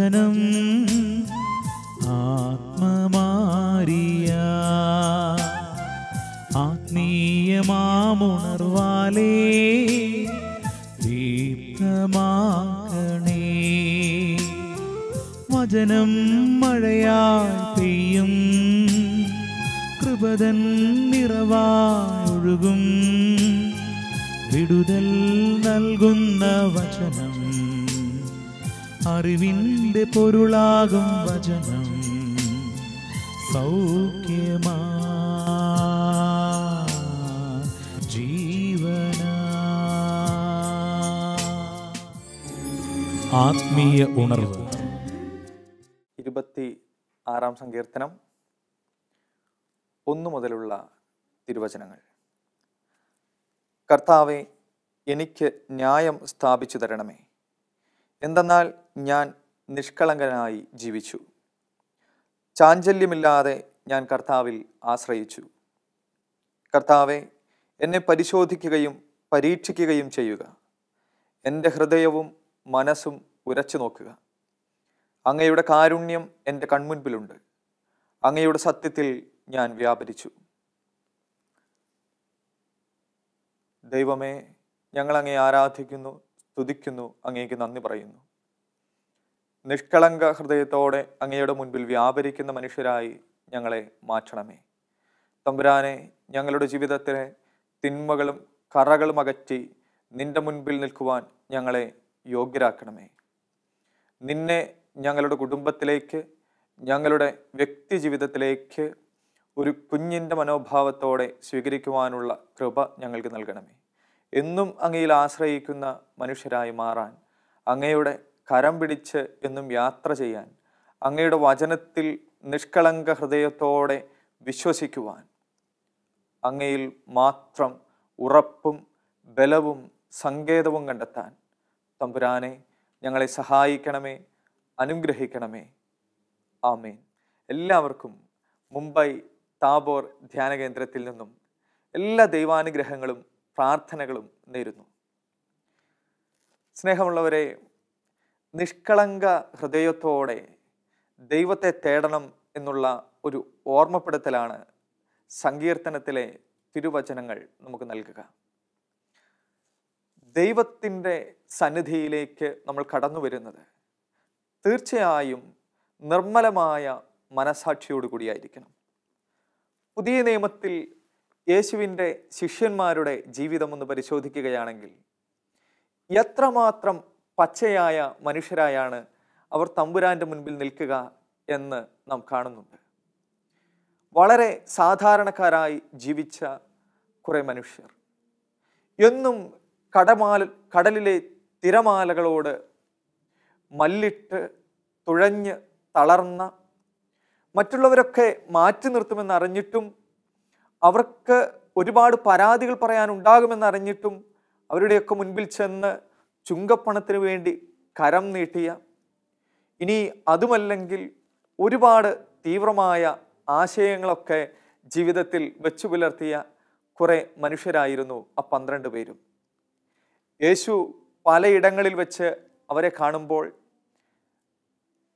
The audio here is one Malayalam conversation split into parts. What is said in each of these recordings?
വചനം ആത്മമാരിയ ആത്മീയമാമുണർവാലേ ദീപ്തമാക്കണേ. വചനം മഴയായി പെയ്യും, കൃപതൻ നിറവായൊഴുകും, വിടുതൽ നൽകുന്ന വചനം, അറിവിൻ്റെ പൊരുളാകും വചനം, സൗഖ്യമാ ജീവന. ആത്മീയ ഉണർവ്. 26-ാം സങ്കീർത്തനം 1 മുതലുള്ള തിരുവചനങ്ങൾ. കർത്താവേ, എനിക്ക് ന്യായം സ്ഥാപിച്ചു തരണമേ. എന്തെന്നാൽ ഞാൻ നിഷ്കളങ്കനായി ജീവിച്ചു. ചാഞ്ചല്യമില്ലാതെ ഞാൻ കർത്താവിൽ ആശ്രയിച്ചു. കർത്താവെ, എന്നെ പരിശോധിക്കുകയും പരീക്ഷിക്കുകയും ചെയ്യുക. എൻ്റെ ഹൃദയവും മനസ്സും ഉരച്ചു നോക്കുക. അങ്ങയുടെ കാരുണ്യം എൻ്റെ കൺമുൻപിലുണ്ട്. അങ്ങയുടെ സത്യത്തിൽ ഞാൻ വ്യാപരിച്ചു. ദൈവമേ, ഞങ്ങൾ അങ്ങയെ ആരാധിക്കുന്നു, സ്തുതിക്കുന്നു, അങ്ങേക്ക് നന്ദി പറയുന്നു. നിഷ്കളങ്ക ഹൃദയത്തോടെ അങ്ങയുടെ മുൻപിൽ വ്യാപരിക്കുന്ന മനുഷ്യരായി ഞങ്ങളെ മാറ്റണമേ. തമ്പുരാനെ, ഞങ്ങളുടെ ജീവിതത്തിലെ തിന്മകളും കറകളും അകറ്റി നിന്റെ മുൻപിൽ നിൽക്കുവാൻ ഞങ്ങളെ യോഗ്യരാക്കണമേ. നിന്നെ ഞങ്ങളുടെ കുടുംബത്തിലേക്ക്, ഞങ്ങളുടെ വ്യക്തി ജീവിതത്തിലേക്ക് ഒരു കുഞ്ഞിൻ്റെ മനോഭാവത്തോടെ സ്വീകരിക്കുവാനുള്ള കൃപ ഞങ്ങൾക്ക് നൽകണമേ. എന്നും അങ്ങയിൽ ആശ്രയിക്കുന്ന മനുഷ്യരായി മാറാൻ, അങ്ങയുടെ കരം പിടിച്ച് എന്നും യാത്ര ചെയ്യാൻ, അങ്ങയുടെ വചനത്തിൽ നിഷ്കളങ്ക ഹൃദയത്തോടെ വിശ്വസിക്കുവാൻ, അങ്ങയിൽ മാത്രം ഉറപ്പും ബലവും സങ്കേതവും കണ്ടെത്താൻ തമ്പുരാനെ ഞങ്ങളെ സഹായിക്കണമേ, അനുഗ്രഹിക്കണമേ. ആമേൻ. എല്ലാവർക്കും മുംബൈ താബോർ ധ്യാന കേന്ദ്രത്തിൽ നിന്നും എല്ലാ ദൈവാനുഗ്രഹങ്ങളും പ്രാർത്ഥനകളും നേരുന്നു. സ്നേഹമുള്ളവരെ, നിഷ്കളങ്ക ഹൃദയത്തോടെ ദൈവത്തെ തേടണം എന്നുള്ള ഒരു ഓർമ്മപ്പെടുത്തലാണ് സങ്കീർത്തനത്തിലെ തിരുവചനങ്ങൾ നമുക്ക് നൽകുക. ദൈവത്തിൻ്റെ സന്നിധിയിലേക്ക് നമ്മൾ കടന്നു വരുന്നത് തീർച്ചയായും നിർമ്മലമായ മനസാക്ഷിയോടു കൂടിയായിരിക്കണം. പുതിയ നിയമത്തിൽ യേശുവിൻ്റെ ശിഷ്യന്മാരുടെ ജീവിതം ഒന്ന് പരിശോധിക്കുകയാണെങ്കിൽ എത്രമാത്രം പച്ചയായ മനുഷ്യരായാണ് അവർ തമ്പുരാൻ്റെ മുൻപിൽ നിൽക്കുക എന്ന് നാം കാണുന്നുണ്ട്. വളരെ സാധാരണക്കാരായി ജീവിച്ച കുറേ മനുഷ്യർ, എന്നും കടലിലെ തിരമാലകളോട് മല്ലിട്ട് തുഴഞ്ഞ് തളർന്ന, മറ്റുള്ളവരൊക്കെ മാറ്റി നിർത്തുമെന്നറിഞ്ഞിട്ടും അവർക്ക് ഒരുപാട് പരാതികൾ പറയാനുണ്ടാകുമെന്നറിഞ്ഞിട്ടും അവരുടെയൊക്കെ മുൻപിൽ ചെന്ന് ചുങ്കപ്പണത്തിന് വേണ്ടി കരം നീട്ടിയ, ഇനി അതുമല്ലെങ്കിൽ ഒരുപാട് തീവ്രമായ ആശയങ്ങളൊക്കെ ജീവിതത്തിൽ വെച്ചു പുലർത്തിയ കുറേ മനുഷ്യരായിരുന്നു ആ 12 പേരും. യേശു പലയിടങ്ങളിൽ വെച്ച് അവരെ കാണുമ്പോൾ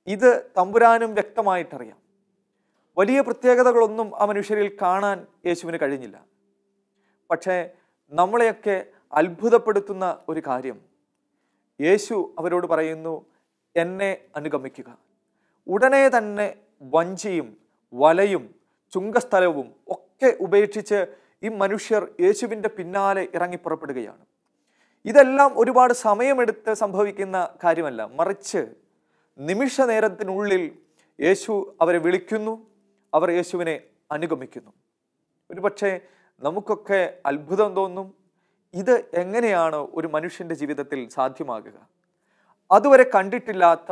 ഇത് തമ്പുരാനും വ്യക്തമായിട്ടറിയാം. വലിയ പ്രത്യേകതകളൊന്നും ആ മനുഷ്യരിൽ കാണാൻ യേശുവിന് കഴിഞ്ഞില്ല. പക്ഷേ നമ്മളെയൊക്കെ അത്ഭുതപ്പെടുത്തുന്ന ഒരു കാര്യം, യേശു അവരോട് പറയുന്നു, എന്നെ അനുഗമിക്കുക. ഉടനെ തന്നെ വഞ്ചിയും വലയും ചുങ്കസ്ഥലവും ഒക്കെ ഉപേക്ഷിച്ച് ഈ മനുഷ്യർ യേശുവിൻ്റെ പിന്നാലെ ഇറങ്ങിപ്പുറപ്പെടുകയാണ്. ഇതെല്ലാം ഒരുപാട് സമയമെടുത്ത് സംഭവിക്കുന്ന കാര്യമല്ല, മറിച്ച് നിമിഷ നേരത്തിനുള്ളിൽ യേശു അവരെ വിളിക്കുന്നു, അവർ യേശുവിനെ അനുഗമിക്കുന്നു. ഒരുപക്ഷെ നമുക്കൊക്കെ അത്ഭുതം തോന്നും, ഇത് എങ്ങനെയാണ് ഒരു മനുഷ്യൻ്റെ ജീവിതത്തിൽ സാധ്യമാകുക? അതുവരെ കണ്ടിട്ടില്ലാത്ത,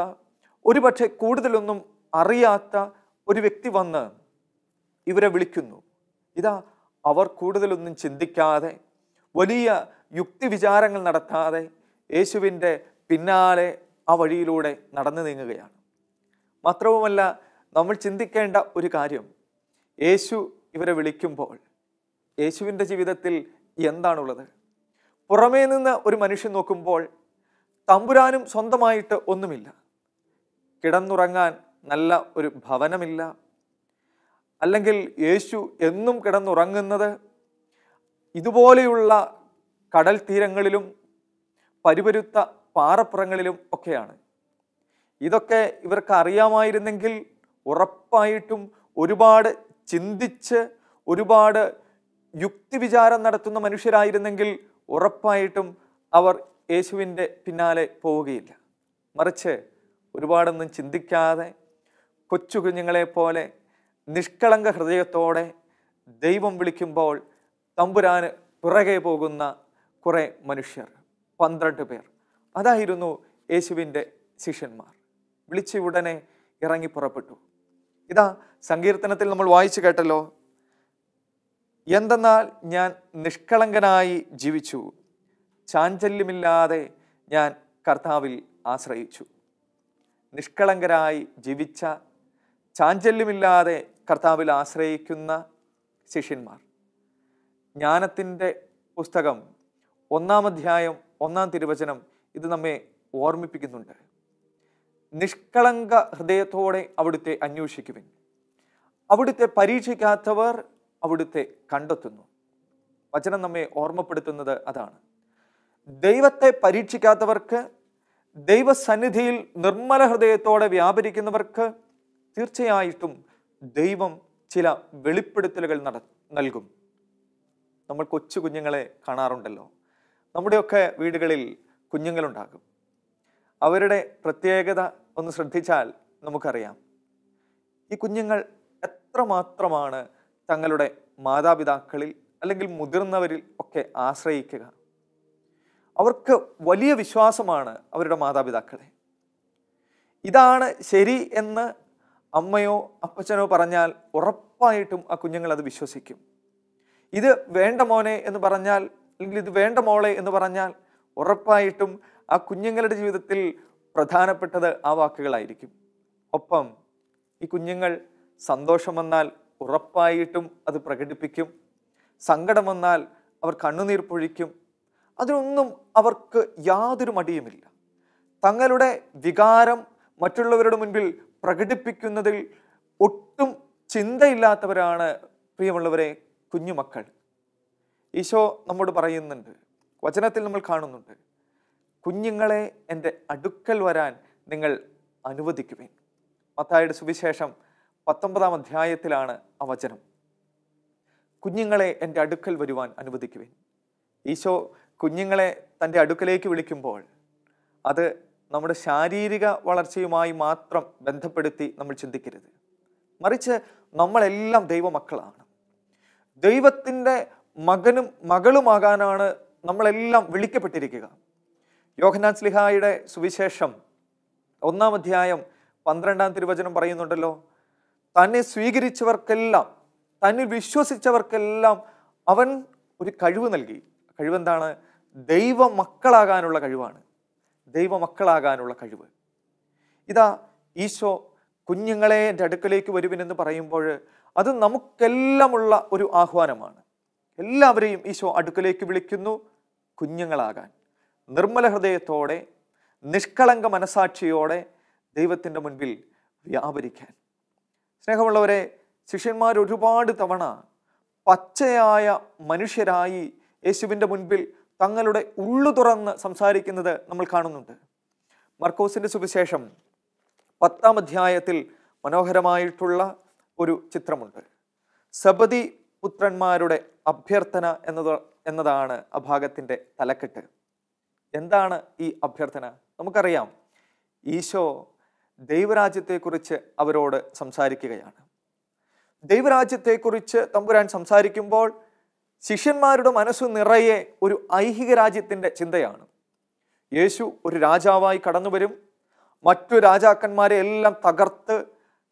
ഒരുപക്ഷെ കൂടുതലൊന്നും അറിയാത്ത ഒരു വ്യക്തി വന്ന് ഇവരെ വിളിക്കുന്നു. ഇതാ അവർ കൂടുതലൊന്നും ചിന്തിക്കാതെ, വലിയ യുക്തിവിചാരങ്ങൾ നടത്താതെ യേശുവിൻ്റെ പിന്നാലെ ആ വഴിയിലൂടെ നടന്നു നീങ്ങുകയാണ്. മാത്രവുമല്ല, നമ്മൾ ചിന്തിക്കേണ്ട ഒരു കാര്യം, യേശു ഇവരെ വിളിക്കുമ്പോൾ യേശുവിൻ്റെ ജീവിതത്തിൽ എന്താണുള്ളത്? പുറമേ നിന്ന് ഒരു മനുഷ്യൻ നോക്കുമ്പോൾ തമ്പുരാനും സ്വന്തമായിട്ട് ഒന്നുമില്ല. കിടന്നുറങ്ങാൻ നല്ല ഒരു ഭവനമില്ല, അല്ലെങ്കിൽ യേശു എന്നും കിടന്നുറങ്ങുന്നത് ഇതുപോലെയുള്ള കടൽ തീരങ്ങളിലും പരിപരുത്ത പാറപ്പുറങ്ങളിലും ഒക്കെയാണ്. ഇതൊക്കെ ഇവർക്ക് അറിയാമായിരുന്നെങ്കിൽ ഉറപ്പായിട്ടും ഒരുപാട് ചിന്തിച്ച് ഒരുപാട് യുക്തിവിചാരം നടത്തുന്ന മനുഷ്യരായിരുന്നെങ്കിൽ ഉറപ്പായിട്ടും അവർ യേശുവിൻ്റെ പിന്നാലെ പോവുകയില്ല. മറിച്ച് ഒരുപാടൊന്നും ചിന്തിക്കാതെ കൊച്ചു കുഞ്ഞുങ്ങളെ പോലെ നിഷ്കളങ്ക ഹൃദയത്തോടെ ദൈവം വിളിക്കുമ്പോൾ തമ്പുരാന് പിറകെ പോകുന്ന കുറേ മനുഷ്യർ, 12 പേർ. അതായിരുന്നു യേശുവിൻ്റെ ശിഷ്യന്മാർ. വിളിച്ച ഉടനെ ഇറങ്ങി പുറപ്പെട്ടു. ഇതാ സങ്കീർത്തനത്തിൽ നമ്മൾ വായിച്ചു കേട്ടല്ലോ, എന്തെന്നാൽ ഞാൻ നിഷ്കളങ്കനായി ജീവിച്ചു, ചാഞ്ചല്യമില്ലാതെ ഞാൻ കർത്താവിൽ ആശ്രയിച്ചു. നിഷ്കളങ്കരായി ജീവിച്ച, ചാഞ്ചല്യമില്ലാതെ കർത്താവിൽ ആശ്രയിക്കുന്ന ശിഷ്യന്മാർ. ജ്ഞാനത്തിൻ്റെ പുസ്തകം 1-ാം അധ്യായം 1-ാം തിരുവചനം ഇത് നമ്മെ ഓർമ്മിപ്പിക്കുന്നുണ്ട്. നിഷ്കളങ്ക ഹൃദയത്തോടെ അവിടുത്തെ അന്വേഷിക്കുവിൻ, അവിടുത്തെ പരീക്ഷിക്കാത്തവർ അവിടുത്തെ കണ്ടെത്തുന്നു. വചനം നമ്മെ ഓർമ്മപ്പെടുത്തുന്നത് അതാണ്. ദൈവത്തെ പരീക്ഷിക്കാത്തവർക്ക്, ദൈവസന്നിധിയിൽ നിർമ്മല ഹൃദയത്തോടെ വ്യാപരിക്കുന്നവർക്ക് തീർച്ചയായിട്ടും ദൈവം ചില വെളിപ്പെടുത്തലുകൾ നൽകും. നമ്മൾ കൊച്ചു കുഞ്ഞുങ്ങളെ കാണാറുണ്ടല്ലോ. നമ്മുടെയൊക്കെ വീടുകളിൽ കുഞ്ഞുങ്ങളുണ്ടാകും. അവരുടെ പ്രത്യേകത ഒന്ന് ശ്രദ്ധിച്ചാൽ നമുക്കറിയാം. ഈ കുഞ്ഞുങ്ങൾ എത്രമാത്രമാണ് തങ്ങളുടെ മാതാപിതാക്കളിൽ അല്ലെങ്കിൽ മുതിർന്നവരിൽ ഒക്കെ ആശ്രയിക്കുക. അവർക്ക് വലിയ വിശ്വാസമാണ് അവരുടെ മാതാപിതാക്കളെ. ഇതാണ് ശരി എന്ന് അമ്മയോ അപ്പച്ചനോ പറഞ്ഞാൽ ഉറപ്പായിട്ടും ആ കുഞ്ഞുങ്ങൾ അത് വിശ്വസിക്കും. ഇത് വേണ്ട മോനെ എന്ന് പറഞ്ഞാൽ, അല്ലെങ്കിൽ ഇത് വേണ്ട മോളെ എന്ന് പറഞ്ഞാൽ ഉറപ്പായിട്ടും ആ കുഞ്ഞുങ്ങളുടെ ജീവിതത്തിൽ പ്രധാനപ്പെട്ടത് ആ വാക്കുകളായിരിക്കും. ഒപ്പം ഈ കുഞ്ഞുങ്ങൾ സന്തോഷം വന്നാൽ ഉറപ്പായിട്ടും അത് പ്രകടിപ്പിക്കും. സങ്കടം വന്നാൽ അവർ കണ്ണുനീർ പൊഴിക്കും. അതിനൊന്നും അവർക്ക് യാതൊരു മടിയുമില്ല. തങ്ങളുടെ വികാരം മറ്റുള്ളവരുടെ മുൻപിൽ പ്രകടിപ്പിക്കുന്നതിൽ ഒട്ടും ചിന്തയില്ലാത്തവരാണ് പ്രിയമുള്ളവരെ കുഞ്ഞുമക്കൾ. ഈശോ നമ്മോട് പറയുന്നുണ്ട്, വചനത്തിൽ നമ്മൾ കാണുന്നുണ്ട്, കുഞ്ഞുങ്ങളെ എൻ്റെ അടുക്കൽ വരാൻ നിങ്ങൾ അനുവദിക്കുവിൻ. മത്തായിയുടെ സുവിശേഷം 19-ാം അധ്യായത്തിലാണ് ആ വചനം. കുഞ്ഞുങ്ങളെ എൻ്റെ അടുക്കൽ വരുവാൻ അനുവദിക്കുവിൻ. ഈശോ കുഞ്ഞുങ്ങളെ തൻ്റെ അടുക്കലേക്ക് വിളിക്കുമ്പോൾ അത് നമ്മുടെ ശാരീരിക വളർച്ചയുമായി മാത്രം ബന്ധപ്പെടുത്തി നമ്മൾ ചിന്തിക്കരുത്. മറിച്ച് നമ്മളെല്ലാം ദൈവമക്കളാണ്. ദൈവത്തിൻ്റെ മകനും മകളുമാകാനാണ് നമ്മളെല്ലാം വിളിക്കപ്പെട്ടിരിക്കുക. യോഹന്നാൻ ശ്ലീഹായുടെ സുവിശേഷം 1-ാം അധ്യായം 12-ാം തിരുവചനം പറയുന്നുണ്ടല്ലോ, തന്നെ സ്വീകരിച്ചവർക്കെല്ലാം, തന്നിൽ വിശ്വസിച്ചവർക്കെല്ലാം അവൻ ഒരു കഴിവ് നൽകി. കഴിവെന്താണ്? ദൈവമക്കളാകാനുള്ള കഴിവാണ്. ദൈവമക്കളാകാനുള്ള കഴിവ്. ഇതാ ഈശോ കുഞ്ഞുങ്ങളെ എൻ്റെ അടുക്കലേക്ക് വരുവിനെന്ന് പറയുമ്പോൾ അത് നമുക്കെല്ലാമുള്ള ഒരു ആഹ്വാനമാണ്. എല്ലാവരെയും ഈശോ അടുക്കലേക്ക് വിളിക്കുന്നു കുഞ്ഞുങ്ങളാകാൻ, നിർമ്മല ഹൃദയത്തോടെ നിഷ്കളങ്ക മനസാക്ഷിയോടെ ദൈവത്തിൻ്റെ മുൻപിൽ വ്യാപരിക്കാൻ. സ്നേഹമുള്ളവരെ, ശിഷ്യന്മാർ ഒരുപാട് തവണ പച്ചയായ മനുഷ്യരായി യേശുവിൻ്റെ മുൻപിൽ തങ്ങളുടെ ഉള്ളു തുറന്ന് സംസാരിക്കുന്നത് നമ്മൾ കാണുന്നുണ്ട്. മർക്കോസിൻ്റെ സുവിശേഷം 10-ാം അധ്യായത്തിൽ മനോഹരമായിട്ടുള്ള ഒരു ചിത്രമുണ്ട്. സബദി പുത്രന്മാരുടെ അഭ്യർത്ഥന എന്നതാണ് ആ ഭാഗത്തിൻ്റെ തലക്കെട്ട്. എന്താണ് ഈ അഭ്യർത്ഥന? നമുക്കറിയാം, ഈശോ ദൈവരാജ്യത്തെക്കുറിച്ച് അവരോട് സംസാരിക്കുകയാണ്. ദൈവരാജ്യത്തെക്കുറിച്ച് തമ്പുരാൻ സംസാരിക്കുമ്പോൾ ശിഷ്യന്മാരുടെ മനസ്സു നിറയെ ഒരു ഐഹിക രാജ്യത്തിൻ്റെ ചിന്തയാണ്. യേശു ഒരു രാജാവായി കടന്നു വരും, മറ്റു രാജാക്കന്മാരെ എല്ലാം തകർത്ത്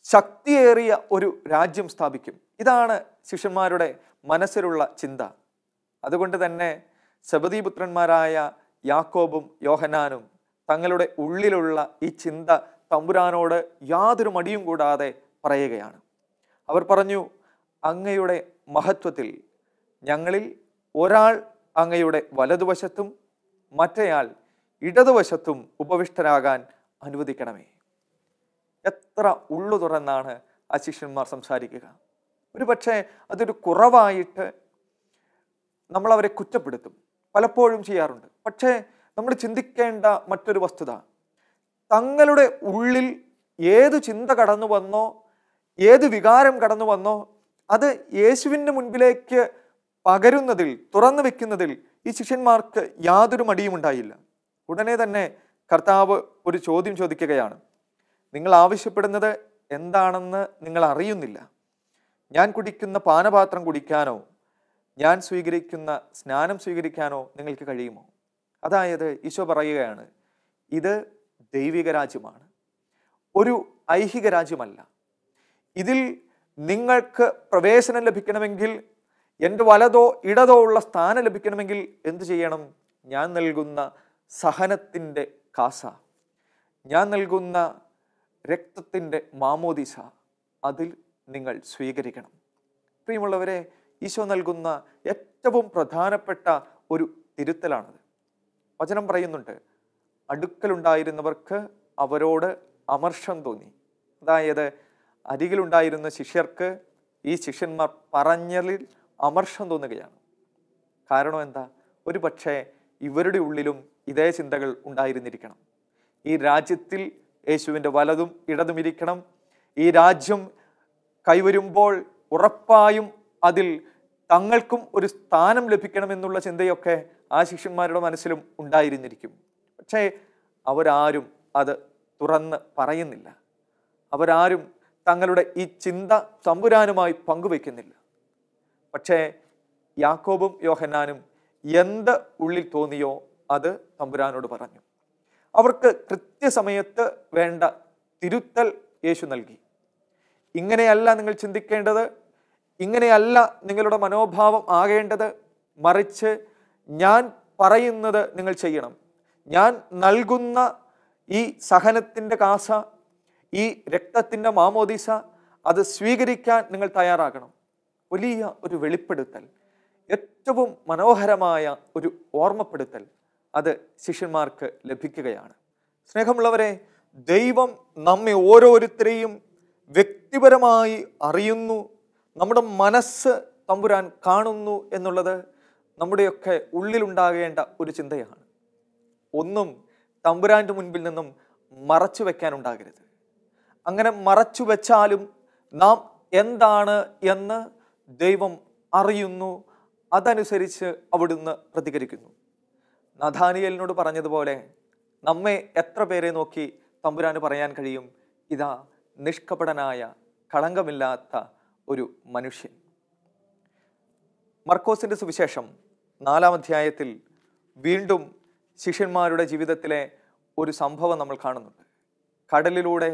ശക്തിയേറിയ ഒരു രാജ്യം സ്ഥാപിക്കും. ഇതാണ് ശിഷ്യന്മാരുടെ മനസ്സിലുള്ള ചിന്ത. അതുകൊണ്ട് തന്നെ സെബദീപുത്രന്മാരായ യാക്കോബും യോഹന്നാനും തങ്ങളുടെ ഉള്ളിലുള്ള ഈ ചിന്ത തമ്പുരാനോട് യാതൊരു മടിയും കൂടാതെ പറയുകയാണ്. അവർ പറഞ്ഞു, അങ്ങയുടെ മഹത്വത്തിൽ ഞങ്ങളിൽ ഒരാൾ അങ്ങയുടെ വലതുവശത്തും മറ്റേയാൾ ഇടതുവശത്തും ഉപവിഷ്ടരാകാൻ അനുവദിക്കണമേ. എത്ര ഉള്ളു തുറന്നാണ് ആ ശിഷ്യന്മാർ സംസാരിക്കുക. ഒരു പക്ഷേ അതൊരു കുറവായിട്ട് നമ്മളവരെ കുറ്റപ്പെടുത്തും, പലപ്പോഴും ചെയ്യാറുണ്ട്. പക്ഷേ നമ്മൾ ചിന്തിക്കേണ്ട മറ്റൊരു വസ്തുത, തങ്ങളുടെ ഉള്ളിൽ ഏത് ചിന്ത കടന്നു വന്നോ, ഏത് വികാരം കടന്നു വന്നോ, അത് യേശുവിൻ്റെ മുൻപിലേക്ക് പകരുന്നതിൽ, തുറന്നു വെക്കുന്നതിൽ ഈ ശിഷ്യന്മാർക്ക് യാതൊരു മടിയും ഉണ്ടായില്ല. ഉടനെ തന്നെ കർത്താവ് ഒരു ചോദ്യം ചോദിക്കുകയാണ്. നിങ്ങൾ ആവശ്യപ്പെടുന്നത് എന്താണെന്ന് നിങ്ങൾ അറിയുന്നില്ല. ഞാൻ കുടിക്കുന്ന പാനപാത്രം കുടിക്കാനോ ഞാൻ സ്വീകരിക്കുന്ന സ്നാനം സ്വീകരിക്കാനോ നിങ്ങൾക്ക് കഴിയുമോ? അതായത് ഈശോ പറയുകയാണ്, ഇത് ദൈവിക രാജ്യമാണ്, ഒരു ഐഹിക രാജ്യമല്ല. ഇതിൽ നിങ്ങൾക്ക് പ്രവേശനം ലഭിക്കണമെങ്കിൽ, എൻ്റെ വലതോ ഇടതോ ഉള്ള സ്ഥാനം ലഭിക്കണമെങ്കിൽ എന്തു ചെയ്യണം? ഞാൻ നൽകുന്ന സഹനത്തിൻ്റെ കാസ, ഞാൻ നൽകുന്ന രക്തത്തിൻ്റെ മാമോദിസ, അതിൽ നിങ്ങൾ സ്വീകരിക്കണം. പ്രിയമുള്ളവരെ, ഈശോ നൽകുന്ന ഏറ്റവും പ്രധാനപ്പെട്ട ഒരു തിരുത്തലാണത്. വചനം പറയുന്നുണ്ട്, അടുക്കലുണ്ടായിരുന്നവർക്ക് അവരോട് അമർഷം തോന്നി. അതായത് അരികിലുണ്ടായിരുന്ന ശിഷ്യർക്ക് ഈ ശിഷ്യന്മാർ പറഞ്ഞതിൽ അമർഷം തോന്നുകയാണ്. കാരണം എന്താ? ഒരു പക്ഷേ ഇവരുടെ ഉള്ളിലും ഇതേ ചിന്തകൾ ഉണ്ടായിരുന്നിരിക്കണം. ഈ രാജ്യത്തിൽ യേശുവിൻ്റെ വലതും ഇടതും ഇരിക്കണം. ഈ രാജ്യം കൈവരുമ്പോൾ ഉറപ്പായും അതിൽ തങ്ങൾക്കും ഒരു സ്ഥാനം ലഭിക്കണമെന്നുള്ള ചിന്തയൊക്കെ ആ ശിഷ്യന്മാരുടെ മനസ്സിലും ഉണ്ടായിരുന്നിരിക്കും. പക്ഷേ അവരാരും അത് തുറന്ന് പറയുന്നില്ല. അവരാരും തങ്ങളുടെ ഈ ചിന്ത തമ്പുരാനുമായി പങ്കുവെക്കുന്നില്ല. പക്ഷേ യാക്കോബും യോഹന്നാനും എന്ത് ഉള്ളിൽ തോന്നിയോ അത് തമ്പുരാനോട് പറഞ്ഞു. അവർക്ക് കൃത്യസമയത്ത് വേണ്ട തിരുത്തൽ യേശു നൽകി. ഇങ്ങനെയല്ല നിങ്ങൾ ചിന്തിക്കേണ്ടത്, ഇങ്ങനെയല്ല നിങ്ങളുടെ മനോഭാവം ആകേണ്ടത്, മറിച്ച് ഞാൻ പറയുന്നത് നിങ്ങൾ ചെയ്യണം. ഞാൻ നൽകുന്ന ഈ സഹനത്തിൻ്റെ കാസ, ഈ രക്തത്തിൻ്റെ മാമോദിസ, അത് സ്വീകരിക്കാൻ നിങ്ങൾ തയ്യാറാകണം. വലിയ ഒരു വെളിപ്പെടുത്തൽ, ഏറ്റവും മനോഹരമായ ഒരു ഓർമ്മപ്പെടുത്തൽ അത് ശിഷ്യന്മാർക്ക് ലഭിക്കുകയാണ്. സ്നേഹമുള്ളവരെ, ദൈവം നമ്മെ ഓരോരുത്തരെയും വ്യക്തിപരമായി അറിയുന്നു, നമ്മുടെ മനസ്സ് തമ്പുരാൻ കാണുന്നു എന്നുള്ളത് നമ്മുടെയൊക്കെ ഉള്ളിലുണ്ടാകേണ്ട ഒരു ചിന്തയാണ്. ഒന്നും തമ്പുരാൻ്റെ മുൻപിൽ നിന്നും മറച്ചു വെക്കാനുണ്ടാകരുത്. അങ്ങനെ മറച്ചു വെച്ചാലും നാം എന്താണ് എന്ന് ദൈവം അറിയുന്നു, അതനുസരിച്ച് അവിടുന്ന് പ്രതികരിക്കുന്നു. നഥാനിയേലിനോട് പറഞ്ഞതുപോലെ നമ്മെ എത്ര പേരെ നോക്കി തമ്പുരാന് പറയാൻ കഴിയും, ഇതാ നിഷ്കപടനായ കളങ്കമില്ലാത്ത ഒരു മനുഷ്യൻ. മർക്കോസിന്റെ സുവിശേഷം 4-ാം അധ്യായത്തിൽ വീണ്ടും ശിഷ്യന്മാരുടെ ജീവിതത്തിലെ ഒരു സംഭവം നമ്മൾ കാണുന്നുണ്ട്. കടലിലൂടെ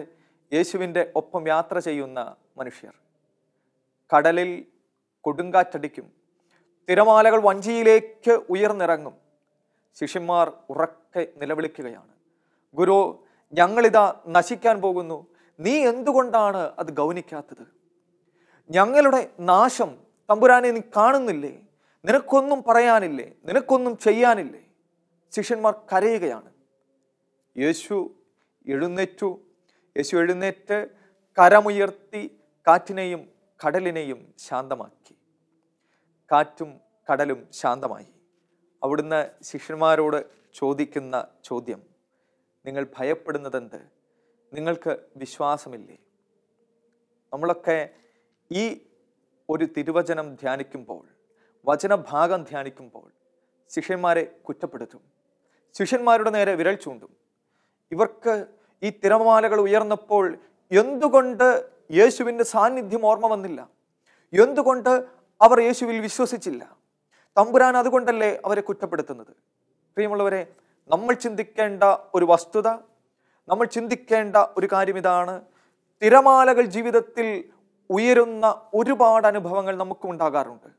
യേശുവിൻ്റെ ഒപ്പം യാത്ര ചെയ്യുന്ന മനുഷ്യർ. കടലിൽ കൊടുങ്കാറ്റടിക്കും, തിരമാലകൾ വഞ്ചിയിലേക്ക് ഉയർന്നിറങ്ങും. ശിഷ്യന്മാർ ഉറക്കെ നിലവിളിക്കുകയാണ്, ഗുരു, ഞങ്ങളിതാ നശിക്കാൻ പോകുന്നു, നീ എന്തുകൊണ്ടാണ് അത് ഗൗനിക്കാത്തത്? ഞങ്ങളുടെ നാശം തമ്പുരാനെ നീ കാണുന്നില്ലേ? നിനക്കൊന്നും പറയാനില്ലേ? നിനക്കൊന്നും ചെയ്യാനില്ലേ? ശിഷ്യന്മാർ കരയുകയാണ്. യേശു എഴുന്നേറ്റ് കരമുയർത്തി കാറ്റിനെയും കടലിനെയും ശാന്തമാക്കി. കാറ്റും കടലും ശാന്തമായി. അവിടുന്ന് ശിഷ്യന്മാരോട് ചോദിക്കുന്ന ചോദ്യം, നിങ്ങൾ ഭയപ്പെടുന്നതെന്ത്? നിങ്ങൾക്ക് വിശ്വാസമില്ലേ? നമ്മളൊക്കെ ഈ ഒരു തിരുവചനം ധ്യാനിക്കുമ്പോൾ, വചനഭാഗം ധ്യാനിക്കുമ്പോൾ ശിഷ്യന്മാരെ കുറ്റപ്പെടുത്തും, ശിഷ്യന്മാരുടെ നേരെ വിരൽ ചൂണ്ടും. ഇവർക്ക് ഈ തിരമാലകൾ ഉയർന്നപ്പോൾ എന്തുകൊണ്ട് യേശുവിൻ്റെ സാന്നിധ്യം ഓർമ്മ വന്നില്ല? എന്തുകൊണ്ട് അവർ യേശുവിൽ വിശ്വസിച്ചില്ല? തമ്പുരാൻ അതുകൊണ്ടല്ലേ അവരെ കുറ്റപ്പെടുത്തുന്നത്? പ്രിയമുള്ളവരെ, നമ്മൾ ചിന്തിക്കേണ്ട ഒരു വസ്തുത, നമ്മൾ ചിന്തിക്കേണ്ട ഒരു കാര്യം ഇതാണ്. തിരമാലകൾ ജീവിതത്തിൽ ഉയരുന്ന ഒരുപാട് അനുഭവങ്ങൾ നമുക്കും ഉണ്ടാകാറുണ്ട്.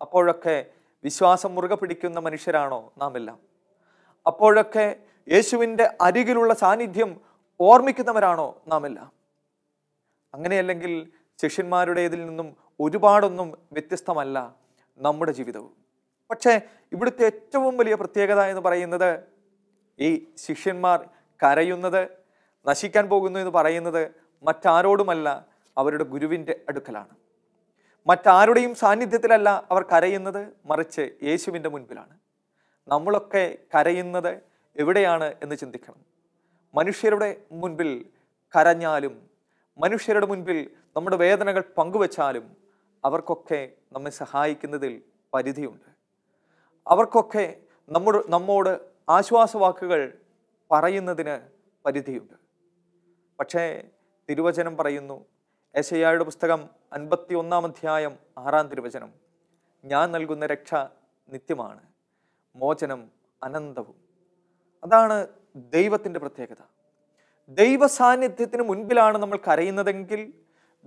അപ്പോഴൊക്കെ വിശ്വാസം മുറുകെ പിടിക്കുന്ന മനുഷ്യരാണോ നാം എല്ലാം? അപ്പോഴൊക്കെ യേശുവിൻ്റെ അരികിലുള്ള സാന്നിധ്യം ഓർമ്മിക്കുന്നവരാണോ നാം എല്ലാം? അങ്ങനെയല്ലെങ്കിൽ ശിഷ്യന്മാരുടേതിൽ നിന്നും ഒരുപാടൊന്നും വ്യത്യസ്തമല്ല നമ്മുടെ ജീവിതവും. പക്ഷേ ഇവിടുത്തെ ഏറ്റവും വലിയ പ്രത്യേകത എന്ന് പറയുന്നത്, ഈ ശിഷ്യന്മാർ കരയുന്നത്, നശിക്കാൻ പോകുന്നു എന്ന് പറയുന്നത് മറ്റാരോടുമല്ല, അവരുടെ ഗുരുവിൻ്റെ അടുക്കലാണ്. മറ്റാരുടെയും സാന്നിധ്യത്തിലല്ല അവർ കരയുന്നത്, മറിച്ച് യേശുവിൻ്റെ മുൻപിലാണ്. നമ്മളൊക്കെ കരയുന്നത് എവിടെയാണ് എന്ന് ചിന്തിക്കണം. മനുഷ്യരുടെ മുൻപിൽ കരഞ്ഞാലും, മനുഷ്യരുടെ മുൻപിൽ നമ്മുടെ വേദനകൾ പങ്കുവച്ചാലും അവർക്കൊക്കെ നമ്മെ സഹായിക്കുന്നതിൽ പരിധിയുണ്ട്. അവർക്കൊക്കെ നമ്മോട് ആശ്വാസവാക്കുകൾ പറയുന്നതിന് പരിധിയുണ്ട്. പക്ഷേ തിരുവചനം പറയുന്നു, യെശയ്യായുടെ പുസ്തകം 51 അധ്യായം 6 തിരുവചനം, ഞാൻ നൽകുന്ന രക്ഷ നിത്യമാണ്, മോചനം അനന്തവും. അതാണ് ദൈവത്തിൻ്റെ പ്രത്യേകത. ദൈവ സാന്നിധ്യത്തിന് മുൻപിലാണ് നമ്മൾ കരയുന്നതെങ്കിൽ,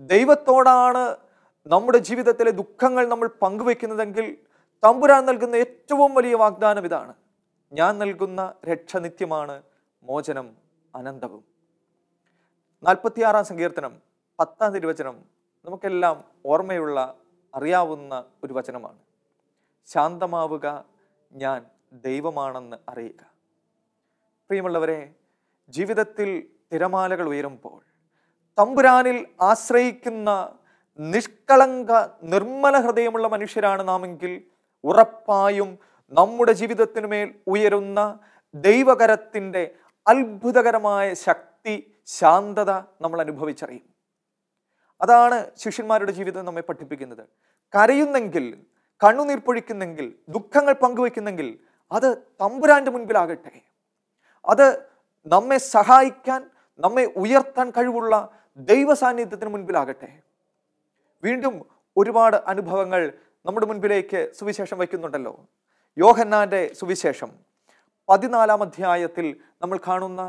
ദൈവത്തോടാണ് നമ്മുടെ ജീവിതത്തിലെ ദുഃഖങ്ങൾ നമ്മൾ പങ്കുവെക്കുന്നതെങ്കിൽ, തമ്പുരാൻ നൽകുന്ന ഏറ്റവും വലിയ വാഗ്ദാനം ഇതാണ്: ഞാൻ നൽകുന്ന രക്ഷ നിത്യമാണ്, മോചനം അനന്തവും. 46 സങ്കീർത്തനം 10 തിരുവചനം നമുക്കെല്ലാം ഓർമ്മയുള്ള അറിയാവുന്ന ഒരു വചനമാണ്. ശാന്തമാവുക, ഞാൻ ദൈവമാണെന്ന് അറിയുക. പ്രിയമുള്ളവരെ, ജീവിതത്തിൽ തിരമാലകൾ ഉയരുമ്പോൾ തമ്പുരാനിൽ ആശ്രയിക്കുന്ന നിഷ്കളങ്ക നിർമ്മല ഹൃദയമുള്ള മനുഷ്യരാണ് നാമെങ്കിൽ ഉറപ്പായും നമ്മുടെ ജീവിതത്തിനു മേൽ ഉയരുന്ന ദൈവകരത്തിൻ്റെ അത്ഭുതകരമായ ശക്തി, ശാന്തത നമ്മൾ അനുഭവിച്ചറിയും. അതാണ് ശിഷ്യന്മാരുടെ ജീവിതം നമ്മെ പഠിപ്പിക്കുന്നത്. കരയുന്നെങ്കിൽ, കണ്ണുനീർ പൊഴിക്കുന്നെങ്കിൽ, ദുഃഖങ്ങൾ പങ്കുവെക്കുന്നെങ്കിൽ അത് തമ്പുരാന്റെ മുൻപിലാകട്ടെ. അത് നമ്മെ സഹായിക്കാൻ, നമ്മെ ഉയർത്താൻ കഴിവുള്ള ദൈവ സാന്നിധ്യത്തിന് മുൻപിലാകട്ടെ. വീണ്ടും ഒരുപാട് അനുഭവങ്ങൾ നമ്മുടെ മുൻപിലേക്ക് സുവിശേഷം വയ്ക്കുന്നുണ്ടല്ലോ. യോഹന്നാന്റെ സുവിശേഷം 14 അധ്യായത്തിൽ നമ്മൾ കാണുന്ന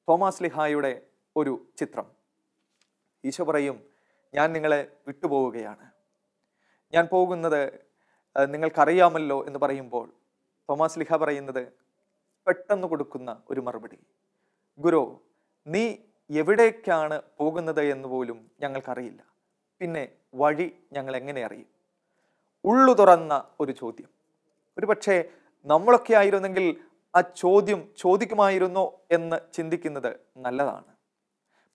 തോമാസ് ലീഹായുടെ ഒരു ചിത്രം. ഈശോ പറയും, ഞാൻ നിങ്ങളെ വിട്ടുപോവുകയാണ്, ഞാൻ പോകുന്നത് നിങ്ങൾക്കറിയാമല്ലോ എന്ന് പറയുമ്പോൾ തോമാസ് ലീഹ പറയുന്നത് പെട്ടെന്ന് കൊടുക്കുന്ന ഒരു മറുപടി: ഗുരു, നീ എവിടേക്കാണ് പോകുന്നത് എന്ന് പോലും ഞങ്ങൾക്കറിയില്ല, പിന്നെ വഴി ഞങ്ങൾ എങ്ങനെ അറിയും? ഉള്ളു തുറന്ന ഒരു ചോദ്യം. ഒരു പക്ഷേ നമ്മളൊക്കെ ആയിരുന്നെങ്കിൽ ആ ചോദ്യം ചോദിക്കുമായിരുന്നോ എന്ന് ചിന്തിക്കുന്നത് നല്ലതാണ്.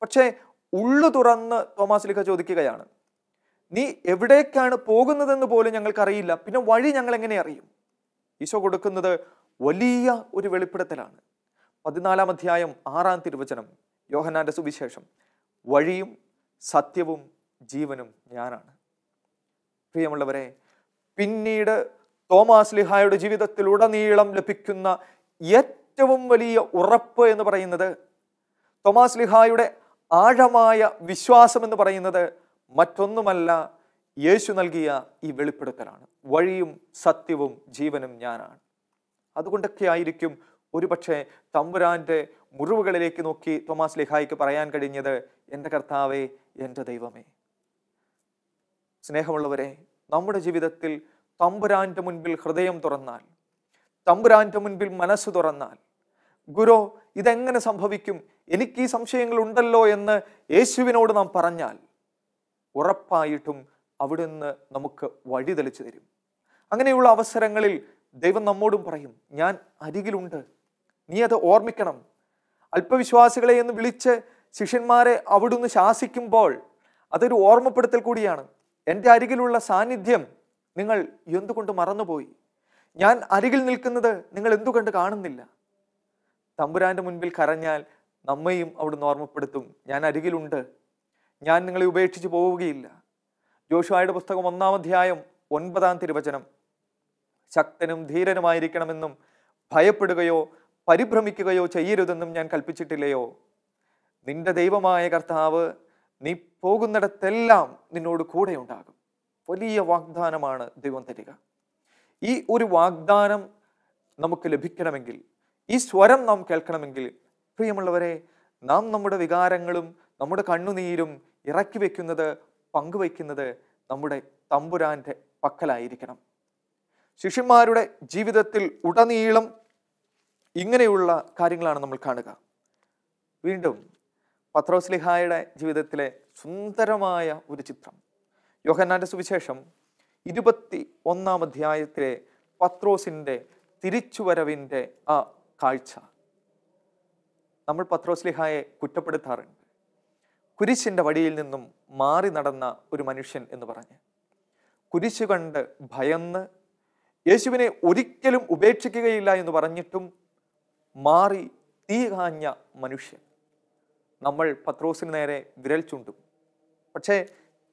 പക്ഷേ ഉള്ളു തുറന്ന് തോമാസ് ലീഹ ചോദിക്കുകയാണ്, നീ എവിടേക്കാണ് പോകുന്നതെന്ന് പോലും ഞങ്ങൾക്കറിയില്ല, പിന്നെ വഴി ഞങ്ങൾ എങ്ങനെ അറിയും? ഈശോ കൊടുക്കുന്നത് വലിയ ഒരു വെളിപ്പെടുത്തലാണ്. 14 അധ്യായം 6 തിരുവചനം, യോഹന്നാന്റെ സുവിശേഷം: വഴിയും സത്യവും ജീവനും ഞാനാണ്. പ്രിയമുള്ളവരെ, പിന്നീട് തോമാസ് ലീഹായുടെ ജീവിതത്തിൽ ഉടനീളം ലഭിക്കുന്ന ഏറ്റവും വലിയ ഉറപ്പ് എന്ന് പറയുന്നത്, തോമാസ് ലീഹായുടെ ആഴമായ വിശ്വാസം എന്ന് പറയുന്നത് മറ്റൊന്നുമല്ല, യേശു നൽകിയ ഈ വെളിപ്പെടുത്തലാണ്: വഴിയും സത്യവും ജീവനും ഞാനാണ്. അതുകൊണ്ടൊക്കെ ആയിരിക്കും ഒരുപക്ഷെ തമ്പുരാന്റെ മുറിവുകളിലേക്ക് നോക്കി തോമാസ് ലീഹായ്ക്ക് പറയാൻ കഴിഞ്ഞത്, എൻ്റെ കർത്താവേ, എൻ്റെ ദൈവമേ. സ്നേഹമുള്ളവരെ, നമ്മുടെ ജീവിതത്തിൽ തമ്പുരാന്റെ മുൻപിൽ ഹൃദയം തുറന്നാൽ, തമ്പുരാന്റെ മുൻപിൽ മനസ്സ് തുറന്നാൽ, ഗുരു, ഇതെങ്ങനെ സംഭവിക്കും, എനിക്ക് ഈ സംശയങ്ങൾ ഉണ്ടല്ലോ എന്ന് യേശുവിനോട് നാം പറഞ്ഞാൽ ഉറപ്പായിട്ടും അവിടുന്ന് നമുക്ക് വഴി തെളിച്ചു തരും. അങ്ങനെയുള്ള അവസരങ്ങളിൽ ദൈവം നമ്മോടും പറയും, ഞാൻ അരികിലുണ്ട്, നീ അത് ഓർമ്മിക്കണം. അല്പവിശ്വാസികളെ എന്ന് വിളിച്ച് ശിഷ്യന്മാരെ അവിടുന്ന് ശാസിക്കുമ്പോൾ അതൊരു ഓർമ്മപ്പെടുത്തൽ കൂടിയാണ്. എൻ്റെ അരികിലുള്ള സാന്നിധ്യം നിങ്ങൾ എന്തുകൊണ്ട് മറന്നുപോയി? ഞാൻ അരികിൽ നിൽക്കുന്നത് നിങ്ങൾ എന്തുകൊണ്ട് കാണുന്നില്ല? തമ്പുരാന്റെ മുൻപിൽ കരഞ്ഞാൽ നമ്മയും അവിടുന്ന് ഓർമ്മപ്പെടുത്തും, ഞാൻ അരികിലുണ്ട്, ഞാൻ നിങ്ങളെ ഉപേക്ഷിച്ച് പോവുകയില്ല. യോശുവയുടെ പുസ്തകം 1 അധ്യായം 9 തിരുവചനം: ശക്തനും ധീരനുമായിരിക്കണമെന്നും ഭയപ്പെടുകയോ പരിഭ്രമിക്കുകയോ ചെയ്യരുതെന്നും ഞാൻ കൽപ്പിച്ചിട്ടില്ലയോ? നിന്റെ ദൈവമായ കർത്താവ് നീ പോകുന്നിടത്തെല്ലാം നിന്നോട് കൂടെ ഉണ്ടാകും. വലിയ വാഗ്ദാനമാണ് ദൈവം തരിക. ഈ ഒരു വാഗ്ദാനം നമുക്ക് ലഭിക്കണമെങ്കിൽ, ഈ സ്വരം നാം കേൾക്കണമെങ്കിൽ, പ്രിയമുള്ളവരെ, നാം നമ്മുടെ വികാരങ്ങളും നമ്മുടെ കണ്ണുനീരും ഇറക്കി വെക്കുന്നത്, പങ്കുവയ്ക്കുന്നത് നമ്മുടെ തമ്പുരാന്റെ പക്കലായിരിക്കണം. ശിഷ്യന്മാരുടെ ജീവിതത്തിൽ ഉടനീളം ഇങ്ങനെയുള്ള കാര്യങ്ങളാണ് നമ്മൾ കാണുക. വീണ്ടും പത്രോസ് ലീഹായുടെ ജീവിതത്തിലെ സുന്ദരമായ ഒരു ചിത്രം, യോഹന്നാന്റെ സുവിശേഷം 21 അധ്യായത്തിലെ പത്രോസിന്റെ തിരിച്ചുവരവിൻ്റെ ആ കാഴ്ച. നമ്മൾ പത്രോസ് ലീഹായെ കുറ്റപ്പെടുത്താറുണ്ട്. കുരിശിൻ്റെ വടിയിൽ നിന്നും മാറി നടന്ന ഒരു മനുഷ്യൻ എന്ന് പറഞ്ഞ്, കുരിശ് കണ്ട് ഭയന്ന് യേശുവിനെ ഒരിക്കലും ഉപേക്ഷിക്കുകയില്ല എന്ന് പറഞ്ഞിട്ടും മാറി തീ കാഞ്ഞ മനുഷ്യൻ. നമ്മൾ പത്രോസിന് നേരെ വിരൽ ചൂണ്ടും. പക്ഷേ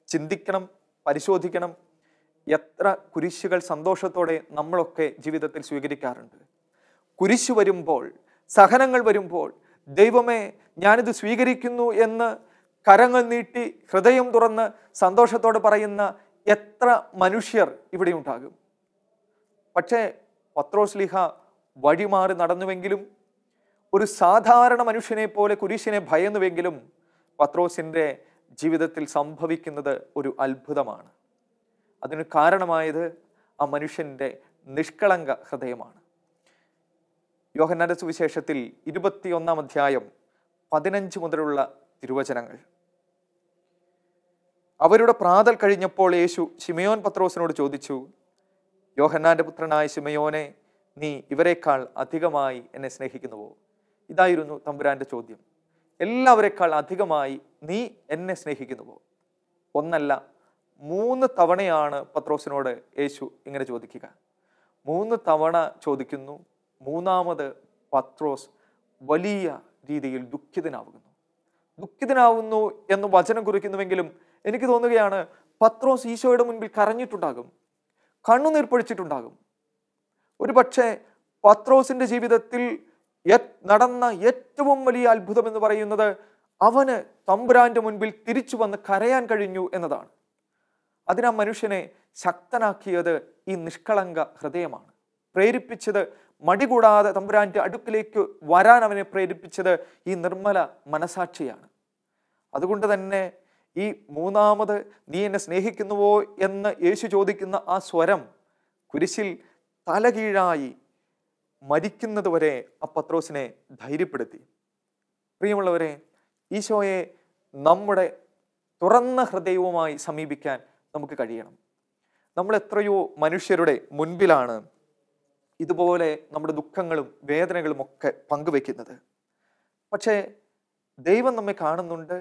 ചിന്തിക്കണം, പരിശോധിക്കണം, എത്ര കുരിശുകൾ സന്തോഷത്തോടെ നമ്മളൊക്കെ ജീവിതത്തിൽ സ്വീകരിക്കാറുണ്ട്. കുരിശ് വരുമ്പോൾ, സഹനങ്ങൾ വരുമ്പോൾ, ദൈവമേ ഞാനിത് സ്വീകരിക്കുന്നു എന്ന് കരങ്ങൾ നീട്ടി ഹൃദയം തുറന്ന് സന്തോഷത്തോടെ പറയുന്ന എത്ര മനുഷ്യർ ഇവിടെ ഉണ്ടാകും. പക്ഷേ പത്രോസ്ലീഹ വഴിമാറി നടന്നുവെങ്കിലും, ഒരു സാധാരണ മനുഷ്യനെ പോലെ കുരിശിനെ ഭയന്നുവെങ്കിലും, പത്രോസിൻ്റെ ജീവിതത്തിൽ സംഭവിക്കുന്നത് ഒരു അത്ഭുതമാണ്. അതിന് കാരണമായത് ആ മനുഷ്യൻ്റെ നിഷ്കളങ്ക ഹൃദയമാണ്. യോഹന്നാന്റെ സുവിശേഷത്തിൽ 21 അധ്യായം 15 മുതലുള്ള തിരുവചനങ്ങൾ. അവരുടെ പ്രാതൽ കഴിഞ്ഞപ്പോൾ യേശു ശിമയോൻ പത്രോസിനോട് ചോദിച്ചു, യോഹന്നാന്റെ പുത്രനായ ശിമയോനെ, നീ ഇവരെക്കാൾ അധികമായി എന്നെ സ്നേഹിക്കുന്നുവോ? ഇതായിരുന്നു തമ്പുരാന്റെ ചോദ്യം. എല്ലാവരെക്കാൾ അധികമായി നീ എന്നെ സ്നേഹിക്കുന്നുവോ? ഒന്നല്ല, 3 തവണയാണ് പത്രോസിനോട് യേശു ഇങ്ങനെ ചോദിക്കുക. 3 തവണ ചോദിക്കുന്നു. മൂന്നാമത് പത്രോസ് വലിയ രീതിയിൽ ദുഃഖിതനാവുന്നു എന്ന് വചനം കുറിക്കുന്നുവെങ്കിലും എനിക്ക് തോന്നുകയാണ് പത്രോസ് ഈശോയുടെ മുൻപിൽ കരഞ്ഞിട്ടുണ്ടാകും, കണ്ണുനീർ പൊഴിച്ചിട്ടുണ്ടാകും. ഒരു പക്ഷേ പത്രോസിന്റെ ജീവിതത്തിൽ നടന്ന ഏറ്റവും വലിയ അത്ഭുതം എന്ന് പറയുന്നത് അവന് തമ്പുരാന്റെ മുൻപിൽ തിരിച്ചു വന്ന് കരയാൻ കഴിഞ്ഞു എന്നതാണ്. അതിനാ മനുഷ്യനെ ശക്തനാക്കിയത് ഈ നിഷ്കളങ്ക ഹൃദയമാണ്. പ്രേരിപ്പിച്ചത്, മടികൂടാതെ തമ്പുരാന്റെ അടുക്കിലേക്ക് വരാൻ അവനെ പ്രേരിപ്പിച്ചത് ഈ നിർമ്മല മനസാക്ഷിയാണ്. അതുകൊണ്ട് തന്നെ ഈ മൂന്നാമത് നീ എന്നെ സ്നേഹിക്കുന്നുവോ എന്ന് യേശു ചോദിക്കുന്ന ആ സ്വരം കുരിശിൽ തലകീഴായി മരിക്കുന്നത് വരെ ആ പത്രോസിനെ ധൈര്യപ്പെടുത്തി. പ്രിയമുള്ളവരെ, ഈശോയെ നമ്മുടെ തുറന്ന ഹൃദയവുമായി സമീപിക്കാൻ നമുക്ക് കഴിയണം. നമ്മൾ എത്രയോ മനുഷ്യരുടെ മുൻപിലാണ് ഇതുപോലെ നമ്മുടെ ദുഃഖങ്ങളും വേദനകളും ഒക്കെ പങ്കുവെക്കുന്നത്. പക്ഷേ ദൈവം നമ്മെ കാണുന്നുണ്ട്,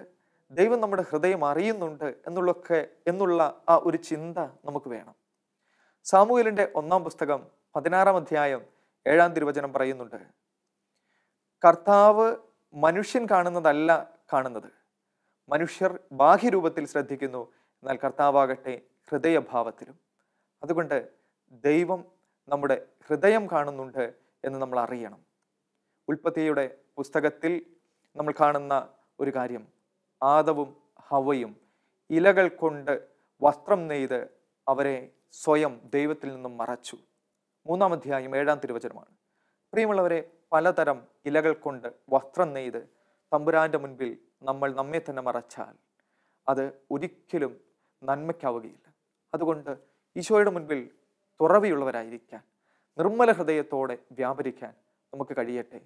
ദൈവം നമ്മുടെ ഹൃദയം അറിയുന്നുണ്ട് എന്നുള്ള ആ ഒരു ചിന്ത നമുക്ക് വേണം. സാമുവേലിന്റെ 1-ാം പുസ്തകം 16-ാം അധ്യായം 7-ാം തിരുവചനം പറയുന്നുണ്ട്, കർത്താവ് മനുഷ്യൻ കാണുന്നതല്ല കാണുന്നത്. മനുഷ്യർ ബാഹ്യരൂപത്തിൽ ശ്രദ്ധിക്കുന്നു, എന്നാൽ കർത്താവാകട്ടെ ഹൃദയഭാവത്തിലും. അതുകൊണ്ട് ദൈവം നമ്മുടെ ഹൃദയം കാണുന്നുണ്ട് എന്ന് നമ്മൾ അറിയണം. ഉൽപ്പത്തിയുടെ പുസ്തകത്തിൽ നമ്മൾ കാണുന്ന ഒരു കാര്യം, ആദവും ഹവ്വയും ഇലകൾ കൊണ്ട് വസ്ത്രം നെയ്ത് അവരെ സ്വയം ദൈവത്തിൽ നിന്നും മറച്ചു. 3-ാം അധ്യായം 7-ാം തിരുവചനമാണ്. പ്രിയമുള്ളവരെ, പലതരം ഇലകൾ കൊണ്ട് വസ്ത്രം നെയ്ത് തമ്പുരാന്റെ മുൻപിൽ നമ്മൾ നമ്മെ തന്നെ മറച്ചാൽ അത് ഒരിക്കലും നന്മയ്ക്കാവുകയില്ല. അതുകൊണ്ട് ഈശോയുടെ മുൻപിൽ തുറവിയുള്ളവരായിരിക്കാൻ, നിർമ്മല ഹൃദയത്തോടെ വ്യാപരിക്കാൻ നമുക്ക് കഴിയട്ടെ.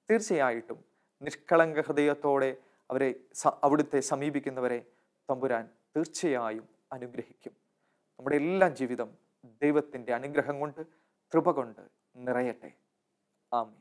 തീർച്ചയായിട്ടും നിഷ്കളങ്ക ഹൃദയത്തോടെ അവിടുത്തെ സമീപിക്കുന്നവരെ തമ്പുരാൻ തീർച്ചയായും അനുഗ്രഹിക്കും. നമ്മുടെ എല്ലാ ജീവിതം ദൈവത്തിൻ്റെ അനുഗ്രഹം കൊണ്ട്, കൃപ കൊണ്ട് നിറയട്ടെ. ആമേൻ.